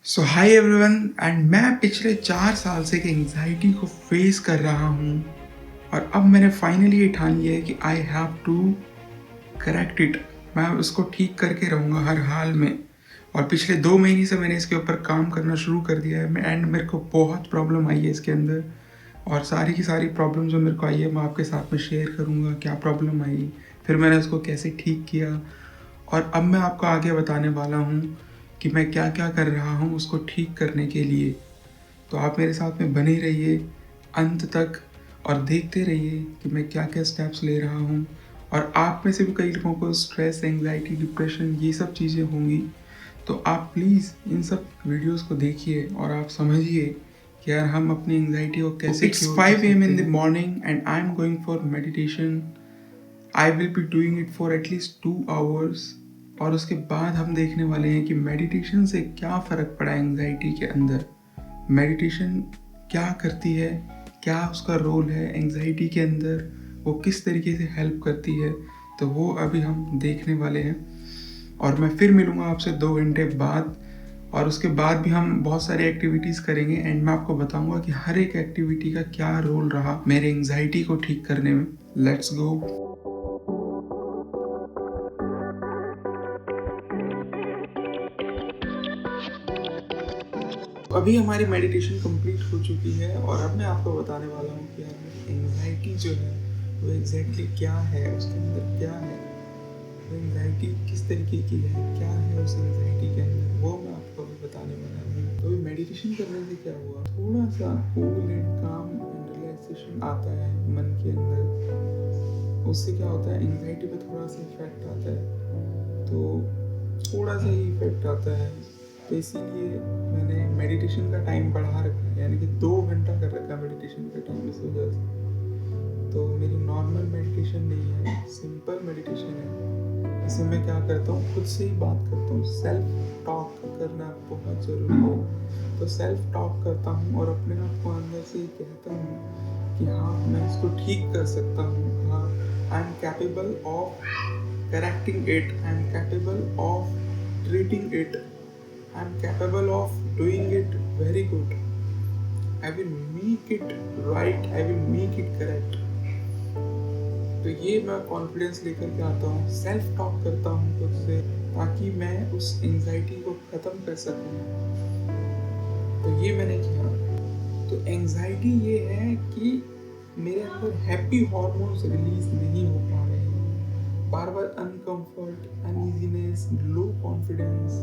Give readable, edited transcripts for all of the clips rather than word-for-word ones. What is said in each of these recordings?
So high everyone and मैं पिछले 4 साल से एक एंग्जाइटी को फेस कर रहा हूँ और अब मैंने फाइनली ये ठान लिया है कि I have to correct it. मैं उसको ठीक करके रहूँगा हर हाल में। और पिछले 2 महीने से मैंने इसके ऊपर काम करना शुरू कर दिया है एंड मेरे को बहुत प्रॉब्लम आई है इसके अंदर। और सारी की सारी प्रॉब्लम जो मेरे को आई है मैं आपके साथ में शेयर करूँगा, क्या प्रॉब्लम आई, फिर मैंने उसको कैसे ठीक किया। और अब मैं आपको आगे बताने वाला हूँ कि मैं क्या क्या कर रहा हूँ उसको ठीक करने के लिए। तो आप मेरे साथ में बने रहिए अंत तक और देखते रहिए कि मैं क्या क्या स्टेप्स ले रहा हूँ। और आप में से भी कई लोगों को स्ट्रेस, एंग्जाइटी, डिप्रेशन ये सब चीज़ें होंगी, तो आप प्लीज़ इन सब वीडियोस को देखिए और आप समझिए कि यार हम अपनी एंग्जाइटी को कैसे। It's 5 AM in the morning and I'm going for meditation. I will be doing it for at least 2 hours. और उसके बाद हम देखने वाले हैं कि मेडिटेशन से क्या फ़र्क पड़ा एंग्जाइटी के अंदर। मेडिटेशन क्या करती है, क्या उसका रोल है एंग्जाइटी के अंदर, वो किस तरीके से हेल्प करती है, तो वो अभी हम देखने वाले हैं। और मैं फिर मिलूँगा आपसे 2 घंटे बाद और उसके बाद भी हम बहुत सारी एक्टिविटीज़ करेंगे एंड मैं आपको बताऊँगा कि हर एक एक्टिविटी का क्या रोल रहा मेरे एंग्जाइटी को ठीक करने में। Let's go. अभी हमारी मेडिटेशन कंप्लीट हो चुकी है और अब मैं आपको बताने वाला हूँ कि यार एंग्जाइटी जो है वो एग्जैक्टली क्या है, उसके अंदर क्या है, वो एंग्जाइटी किस तरीके की है, क्या है उस एंग्जाइटी के अंदर, वो मैं आपको अभी बताने वाला हूँ। तो अभी मेडिटेशन करने से क्या हुआ, थोड़ा सा कूल एंड काम एंड रिलैक्सेशन आता है मन के अंदर। उससे क्या होता है, एंग्जाइटी पे थोड़ा सा इफेक्ट आता है, तो थोड़ा सा ही इफेक्ट आता है। तो इसीलिए मैंने मेडिटेशन का टाइम बढ़ा रखा है, यानी कि 2 घंटा कर रखा है मेडिटेशन का टाइम इस वजह से। तो मेरी नॉर्मल मेडिटेशन नहीं है, सिंपल मेडिटेशन है। इसमें मैं क्या करता हूँ, खुद से ही बात करता हूँ। सेल्फ टॉक करना बहुत ज़रूरी है। तो सेल्फ टॉक करता हूँ और अपने आप को अंदर से ही कहता हूँ कि हाँ मैं इसको ठीक कर सकता हूँ, हाँ I am capable of correcting it, I am capable of treating it, I am capable of doing it very good. I will make it right. I will make it correct. तो ये मैं कॉन्फिडेंस लेकर के आता हूँ, self talk करता हूँ खुद से, ताकि मैं उस एंग्जाइटी को ख़त्म कर सकूँ। तो ये मैंने किया। तो एंग्जाइटी ये है कि मेरे अंदर हैप्पी हॉर्मोन्स रिलीज नहीं हो पा रहे हैं। बार बार अनकम्फर्ट, अनईजीनेस, लो कॉन्फिडेंस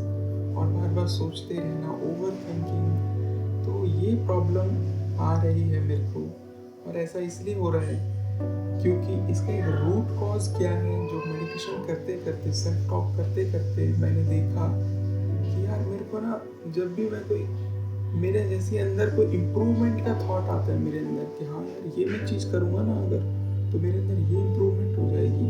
और बार बार सोचते रहना, ओवर थिंकिंग, तो ये प्रॉब्लम आ रही है मेरे को। और ऐसा इसलिए हो रहा है क्योंकि इसका एक रूट कॉज क्या है, जो मेडिटेशन करते करते, सेल्फ टॉक करते करते मैंने देखा कि यार मेरे को ना, जब भी मैं कोई मेरे जैसे अंदर कोई इम्प्रूवमेंट का थॉट आता है मेरे अंदर कि हाँ यार ये मैं चीज़ करूँगा ना अगर, तो मेरे अंदर ये इम्प्रूवमेंट हो जाएगी,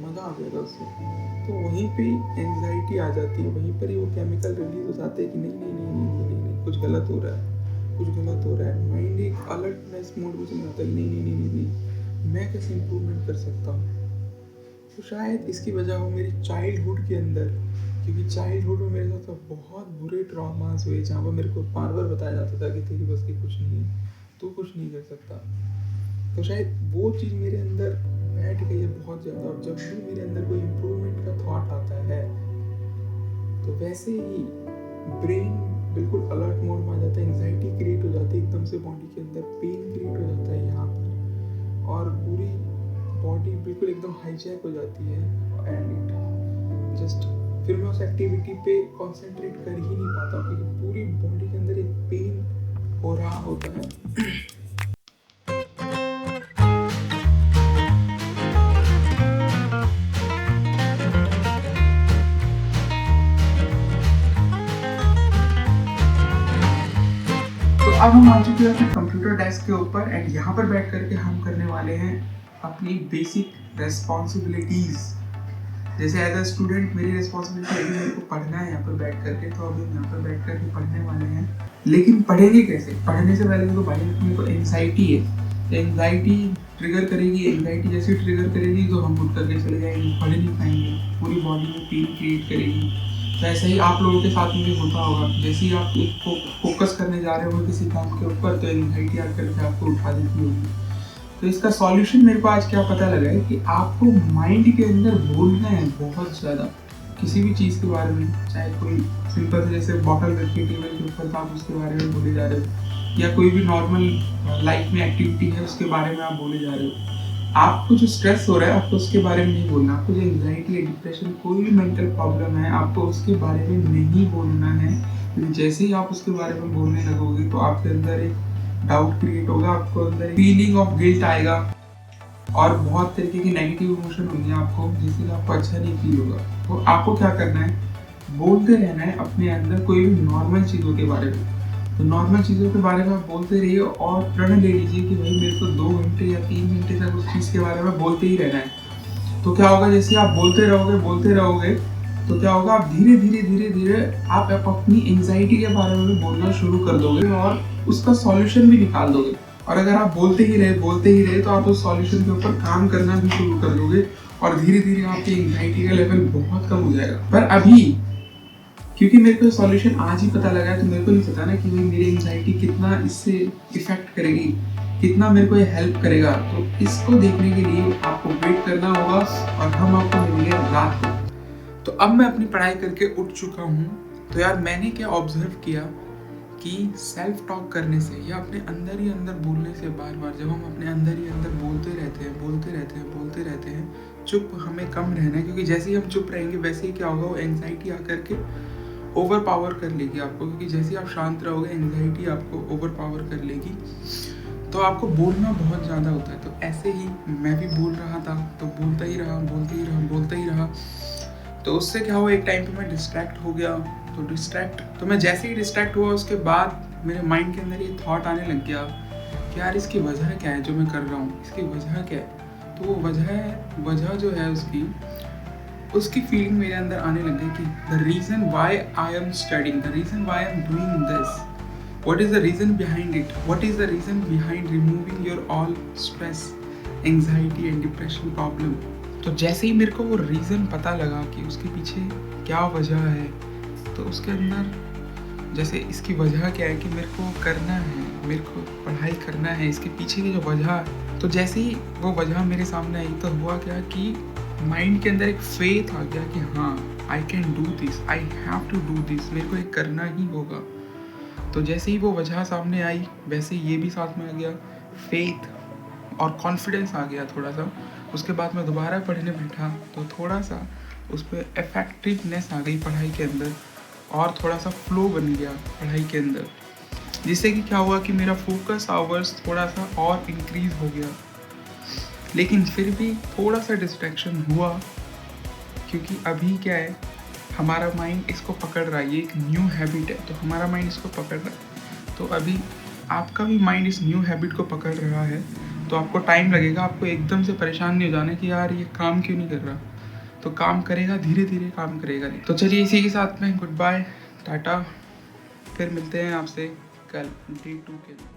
मज़ा आ जाएगा उससे, तो वहीं पे एंग्जाइटी आ जाती है। वहीं पर ही वो केमिकल रिलीज हो जाते हैं कि नहीं नहीं नहीं नहीं नहीं नहीं, नहीं कुछ गलत हो रहा है, कुछ गलत हो रहा है। माइंड एक अलर्टनेस मोड में चल जाता है कि नहीं नहीं नहीं नहीं नहीं, मैं कैसे इम्प्रूवमेंट कर सकता हूँ। तो शायद इसकी वजह हो मेरी चाइल्डहुड के अंदर, क्योंकि चाइल्डहुड में मेरे साथ तो बहुत बुरे ट्रॉमास हुए, जहाँ पर मेरे को बार बार बताया जाता था कि तेरी बस की कुछ नहीं है, तू कुछ नहीं कर सकता। तो शायद वो चीज़ मेरे अंदर बैठ गई है बहुत ज़्यादा। और जब भी मेरे अंदर कोई इम्प्रूवमेंट का थॉट आता है, तो वैसे ही ब्रेन बिल्कुल अलर्ट मोड में आ जाता है, एंग्जाइटी क्रिएट हो जाती है, एकदम से बॉडी के अंदर पेन क्रिएट हो जाता है यहाँ पर, और पूरी बॉडी बिल्कुल एकदम हाईजैक हो जाती है एंड इट जस्ट, फिर मैं उस एक्टिविटी पे कंसंट्रेट कर ही नहीं पाता क्योंकि पूरी बॉडी के अंदर एक पेन हो रहा होता है। अब हम आ चुके हैं अपने कंप्यूटर डेस्क के ऊपर एंड यहाँ पर बैठ करके हम करने वाले हैं अपनी बेसिक रेस्पॉन्सिबिलिटीज़। जैसे एज अ स्टूडेंट मेरी रिस्पॉन्सिबिलिटी अभी मेरे को पढ़ना है यहाँ पर बैठ करके, तो अभी यहाँ पर बैठ करके पढ़ने वाले हैं। लेकिन पढ़ेंगे कैसे? पढ़ने से पहले तो भाई मेरे को एंग्जाइटी है, एंग्जाइटी ट्रिगर करेगी, एंग्जाइटी जैसे ट्रिगर करेगी तो हम उठ करके चले जाएंगे, पढ़ नहीं पाएंगे, पूरी बॉडी में पेन क्रिएट करेगी। तो ऐसे ही आप लोगों के साथ में भी होता होगा, जैसे ही आप एक फोकस करने जा रहे हो किसी काम के ऊपर तो एंग्जाइटी आकर के आपको उठा देती होगी। तो इसका सॉल्यूशन मेरे को आज क्या पता लगा है कि आपको माइंड के अंदर बोलना है बहुत ज़्यादा, किसी भी चीज़ के बारे में, चाहे कोई सिंपल से जैसे बॉटल रख के टेबल के ऊपर तो आप उसके बारे में बोले जा रहे हो, या कोई भी नॉर्मल लाइफ में एक्टिविटी है उसके बारे में आप बोले जा रहे हो। आपको जो स्ट्रेस हो रहा है आपको उसके बारे में नहीं बोलना, आपको जो एंग्जाइटी है, डिप्रेशन, कोई भी मेंटल प्रॉब्लम है आपको उसके बारे में नहीं बोलना है। क्योंकि जैसे ही आप उसके बारे में बोलने लगोगे तो आपके अंदर एक डाउट क्रिएट होगा, आपको अंदर फीलिंग ऑफ गिल्ट आएगा और बहुत तरीके की नेगेटिव इमोशन होंगे आपको, जिससे आपको अच्छा नहीं फील होगा। तो आपको क्या करना है, बोलते रहना है अपने अंदर कोई भी नॉर्मल चीज़ों के बारे में। तो नॉर्मल चीज़ों के बारे में आप बोलते रहिए और प्रण ले लीजिए कि भाई मेरे को 2 घंटे या 3 घंटे तक उस चीज़ के बारे में बोलते ही रहना है। तो क्या होगा, जैसे आप बोलते रहोगे तो क्या होगा, आप धीरे धीरे आप अपनी एंग्जाइटी के बारे में बोलना शुरू कर दोगे और उसका सॉल्यूशन भी निकाल दोगे। और अगर आप बोलते ही रहे तो आप उस सॉल्यूशन के ऊपर काम करना भी शुरू कर दोगे और धीरे धीरे आपकी एंग्जाइटी का लेवल बहुत कम हो जाएगा। पर अभी क्योंकि मेरे को सॉल्यूशन आज ही पता लगा है तो मेरे को नहीं पता ना कि भाई मेरी एंग्जाइटी कितना इससे इफेक्ट करेगी, कितना मेरे को ये हेल्प करेगा। तो इसको देखने के लिए आपको वेट करना होगा और हम आपको मिलेंगे रात को। तो अब मैं अपनी पढ़ाई करके उठ चुका हूँ। तो यार मैंने क्या ऑब्जर्व किया कि सेल्फ टॉक करने से या अपने अंदर ही अंदर बोलने से बार बार जब हम अपने अंदर ही अंदर बोलते रहते हैं, चुप हमें कम रहना है। क्योंकि जैसे ही हम चुप रहेंगे वैसे ही क्या होगा, वो एंग्जाइटी आकर के ओवर पावर कर लेगी आपको। क्योंकि जैसे ही आप शांत रहोगे एंग्जाइटी आपको ओवर पावर कर लेगी, तो आपको बोलना बहुत ज़्यादा होता है। तो ऐसे ही मैं भी बोल रहा था, तो बोलता ही रहा। तो उससे क्या हुआ, एक टाइम पे मैं डिस्ट्रैक्ट हो गया। तो मैं जैसे ही डिस्ट्रैक्ट हुआ उसके बाद मेरे माइंड के अंदर ये थॉट आने लग गया कि यार इसकी वजह क्या है जो मैं कर रहा हूँ, इसकी वजह क्या है। तो वो वजह जो है उसकी फीलिंग मेरे अंदर आने लग गई कि the reason why I am studying, the reason why I am doing this, what is the reason behind it, what is the reason behind removing your all stress, anxiety and depression problem। तो जैसे ही मेरे को वो reason पता लगा कि उसके पीछे क्या वजह है, तो उसके अंदर जैसे इसकी वजह क्या है कि मेरे को करना है, मेरे को पढ़ाई करना है, इसके पीछे की जो वजह है। तो जैसे ही वो वजह मेरे सामने आई तो हुआ क्या कि माइंड के अंदर एक फेथ आ गया कि हाँ I can do this, I have to do this, मेरे को ये करना ही होगा। तो जैसे ही वो वजह सामने आई वैसे ये भी साथ में आ गया, फेथ और कॉन्फिडेंस आ गया थोड़ा सा। उसके बाद मैं दोबारा पढ़ने बैठा तो थोड़ा सा उस पर इफेक्टिवनेस आ गई पढ़ाई के अंदर और थोड़ा सा फ्लो बन गया पढ़ाई के अंदर, जिससे कि क्या हुआ कि मेरा फोकस आवर्स थोड़ा सा और इंक्रीज हो गया। लेकिन फिर भी थोड़ा सा डिस्ट्रैक्शन हुआ, क्योंकि अभी क्या है, हमारा माइंड इसको पकड़ रहा है, ये एक न्यू हैबिट है तो हमारा माइंड इसको पकड़ रहा है। तो अभी आपका भी माइंड इस न्यू हैबिट को पकड़ रहा है, तो आपको टाइम लगेगा, आपको एकदम से परेशान नहीं हो जाना कि यार ये काम क्यों नहीं कर रहा। तो काम करेगा, धीरे धीरे काम करेगा। तो चलिए इसी के साथ में गुड बाय, टाटा, फिर मिलते हैं आपसे कल डे 2 के लिए।